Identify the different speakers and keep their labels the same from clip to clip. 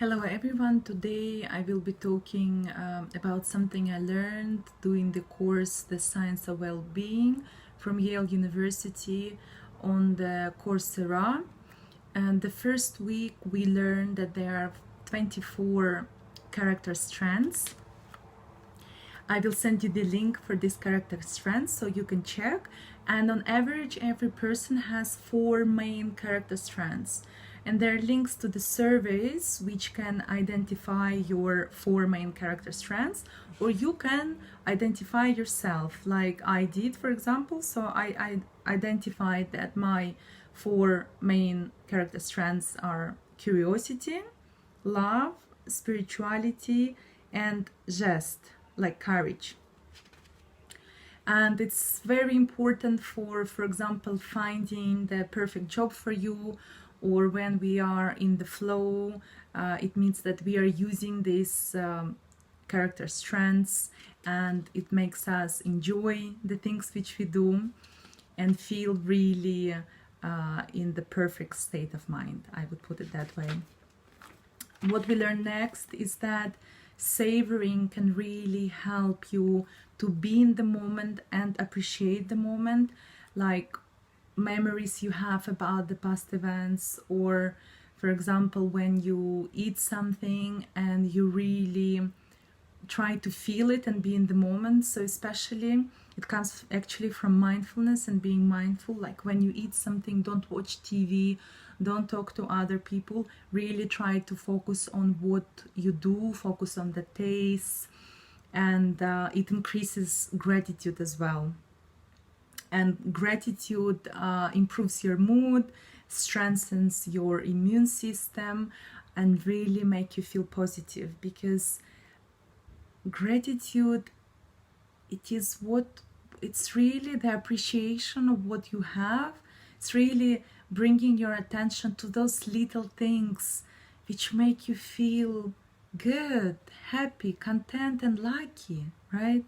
Speaker 1: Hello everyone, today I will be talking about something I learned doing the course The Science of Well-Being from Yale University on the Coursera. And the first week we learned that there are 24 character strands. I will send you the link for this character strands so you can check. And on average, every person has 4 main character strands. And there are links to the surveys which can identify your 4 main character strands, or you can identify yourself like I did, for example. So I identified that my 4 main character strands are curiosity, love, spirituality, and zest, like courage. And it's very important for example, finding the perfect job for you, or when we are in the flow, it means that we are using these character strands, and it makes us enjoy the things which we do and feel really in the perfect state of mind. I would put it that way. What we learn next is that savoring can really help you to be in the moment and appreciate the moment, like memories you have about the past events, or for example when you eat something and you really try to feel it and be in the moment. So especially it comes actually from mindfulness and being mindful. Like when you eat something, don't watch TV, don't talk to other people, really try to focus on what you do, focus on the taste, and it increases gratitude as well. And gratitude improves your mood, strengthens your immune system, and really make you feel positive, because gratitude, it's really the appreciation of what you have. It's really bringing your attention to those little things which make you feel good, happy, content, and lucky, right?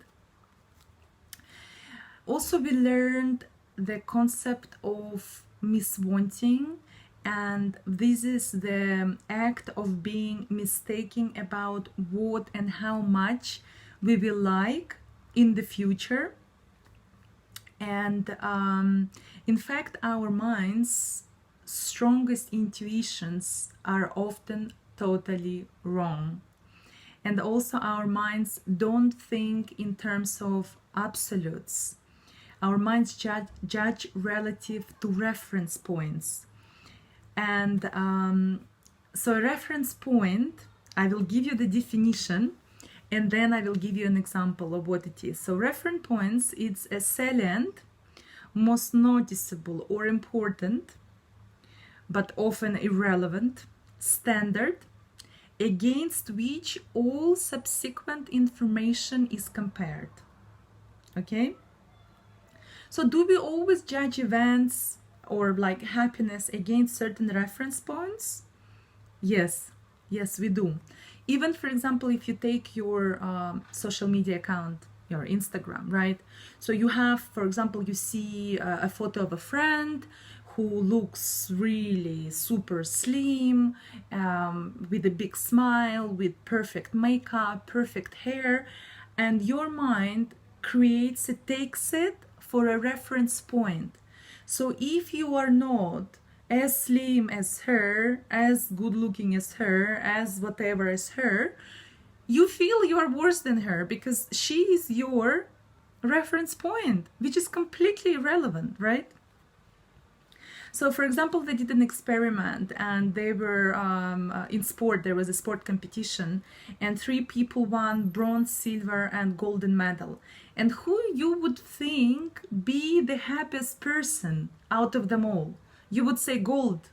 Speaker 1: Also, we learned the concept of miswanting, and this is the act of being mistaken about what and how much we will like in the future. And in fact, our mind's strongest intuitions are often totally wrong. And also our minds don't think in terms of absolutes. Our minds judge relative to reference points. And so a reference point, I will give you the definition, and then I will give you an example of what it is. So reference points, it's a salient, most noticeable or important, but often irrelevant, standard, against which all subsequent information is compared. Okay? So do we always judge events or like happiness against certain reference points? Yes, we do. Even, for example, if you take your social media account, your Instagram, right? So you have, for example, you see a photo of a friend who looks really super slim, with a big smile, with perfect makeup, perfect hair, and your mind takes it for a reference point. So if you are not as slim as her, as good looking as her, as whatever as her, you feel you are worse than her because she is your reference point, which is completely irrelevant, right? So, for example, they did an experiment, and they were in sport. There was a sport competition, and 3 people won bronze, silver, and golden medal. And who you would think be the happiest person out of them all? You would say gold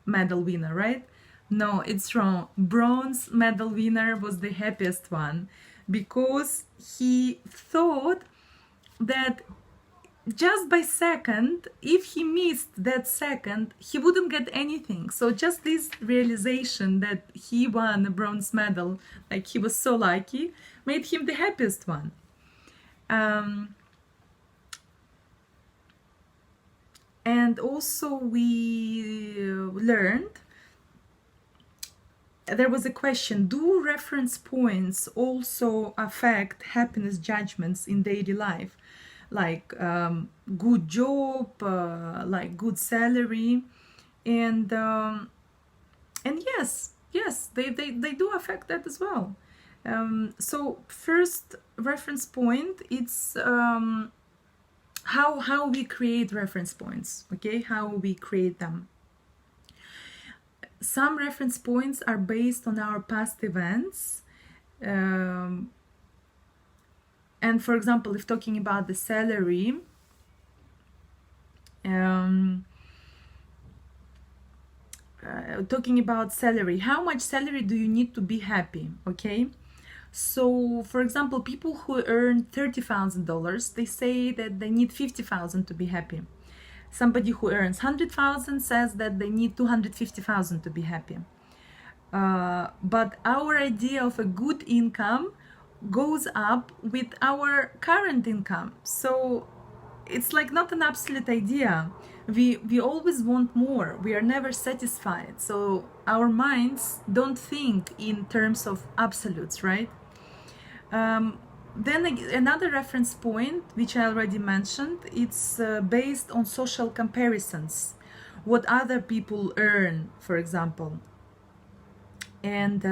Speaker 1: medal winner, right? No, it's wrong. Bronze medal winner was the happiest one, because he thought that just by second, if he missed that second, he wouldn't get anything. So just this realization that he won a bronze medal, like he was so lucky, made him the happiest one. And also we learned there was a question: do reference points also affect happiness judgments in daily life, like good job, like good salary? And yes, they do affect that as well. So first reference point, it's how we create reference points, okay? How we create them. Some reference points are based on our past events. And for example, if talking about the salary, how much salary do you need to be happy, okay? So for example, people who earn $30,000, they say that they need 50,000 to be happy. Somebody who earns 100,000 says that they need 250,000 to be happy. But our idea of a good income goes up with our current income. So it's like not an absolute idea. We always want more. We are never satisfied. So our minds don't think in terms of absolutes, right? Then another reference point, which I already mentioned, it's based on social comparisons, what other people earn, for example. And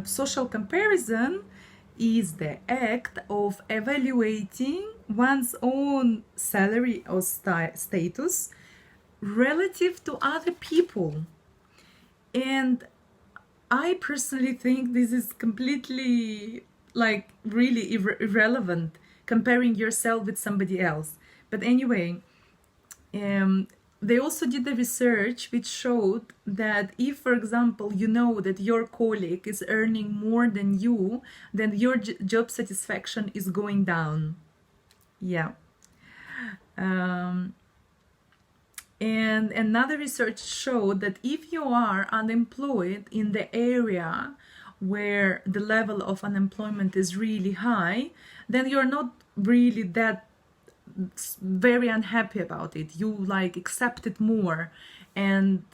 Speaker 1: social comparison is the act of evaluating one's own salary or status relative to other people. And I personally think this is completely, like, really irrelevant, comparing yourself with somebody else. But anyway, they also did the research which showed that if, for example, you know that your colleague is earning more than you, then your job satisfaction is going down. Yeah. And another research showed that if you are unemployed in the area where the level of unemployment is really high, then you're not really that very unhappy about it. You like accept it more, and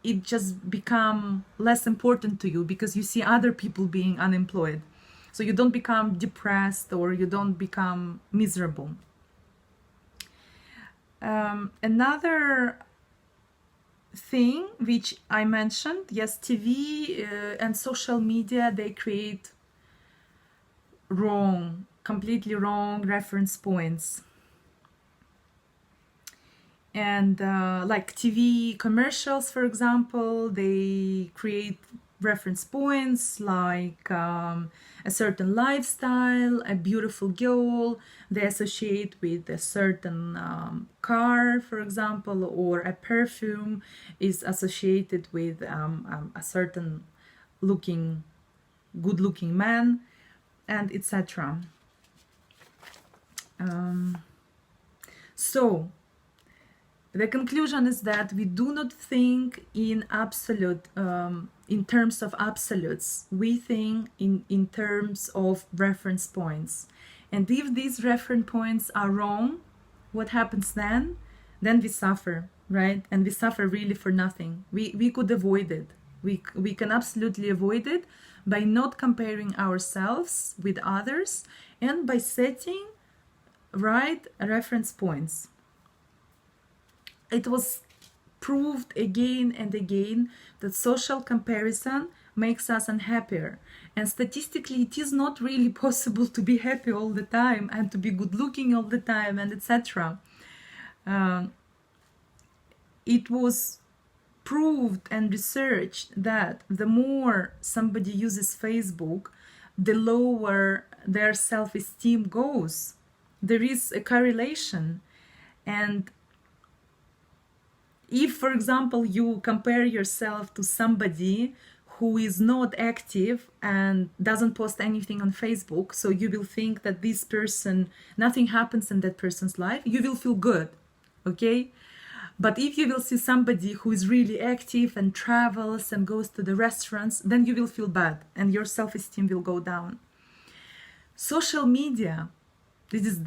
Speaker 1: it just become less important to you because you see other people being unemployed. So you don't become depressed or you don't become miserable. Another thing which I mentioned, yes, TV and social media, they create completely wrong reference points. And like TV commercials, for example, they create reference points like a certain lifestyle, a beautiful girl. They associate with a certain car, for example, or a perfume is associated with a certain good-looking man, and etc. So the conclusion is that we do not think in absolute, in terms of absolutes. We think in terms of reference points. And if these reference points are wrong, what happens then? Then we suffer, right? And we suffer really for nothing. We could avoid it. We can absolutely avoid it by not comparing ourselves with others and by setting right reference points. It was proved again and again that social comparison makes us unhappier. And statistically, it is not really possible to be happy all the time and to be good looking all the time and etc. It was proved and researched that the more somebody uses Facebook, the lower their self-esteem goes. There is a correlation. And if, for example, you compare yourself to somebody who is not active and doesn't post anything on Facebook, so you will think that this person, nothing happens in that person's life, you will feel good, okay? But if you will see somebody who is really active and travels and goes to the restaurants, then you will feel bad and your self-esteem will go down. Social media, this is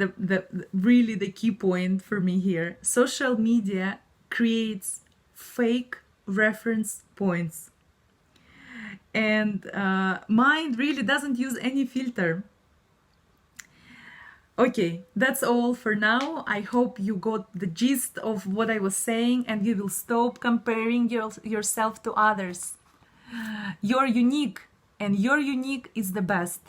Speaker 1: really the key point for me here. Social media creates fake reference points. and mind really doesn't use any filter. Okay, that's all for now. I hope you got the gist of what I was saying and you will stop comparing yourself to others. You're unique, and your unique is the best.